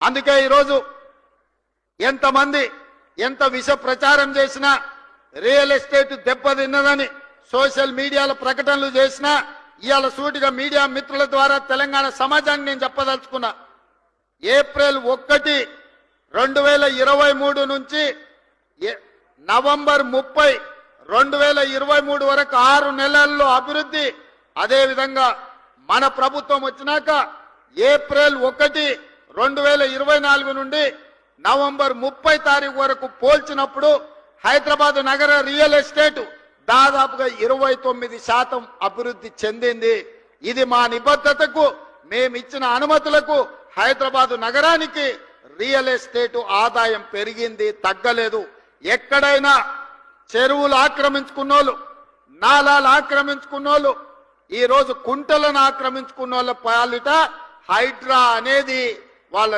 అందుకే ఈరోజు ఎంతమంది ఎంత విష ప్రచారం చేసినా రియల్ ఎస్టేట్ దెబ్బతిన్నదని సోషల్ మీడియాలో ప్రకటనలు చేసినా ఇవాళ సూటిగా మీడియా మిత్రుల ద్వారా తెలంగాణ సమాజాన్ని నేను చెప్పదలుచుకున్నా. ఏప్రిల్ 1, 2023 నుంచి నవంబర్ 30, 2023 వరకు 6 నెలల్లో అభివృద్ధి. అదేవిధంగా మన ప్రభుత్వం వచ్చినాక ఏప్రిల్ 1, 2024 నుండి నవంబర్ 30 తారీఖు వరకు పోల్చినప్పుడు హైదరాబాద్ నగర రియల్ ఎస్టేట్ దాదాపుగా 29% అభివృద్ధి చెందింది. ఇది మా నిబద్ధతకు మేమిచ్చిన అనుమతులకు హైదరాబాద్ నగరానికి రియల్ ఎస్టేట్ ఆదాయం పెరిగింది, తగ్గలేదు. ఎక్కడైనా చెరువులు ఆక్రమించుకున్నోళ్ళు, నాలాలు ఆక్రమించుకున్నోళ్ళు, ఈ రోజు కుంటలను ఆక్రమించుకున్నోళ్ళ పాలిట హైడ్రా అనేది వాళ్ళ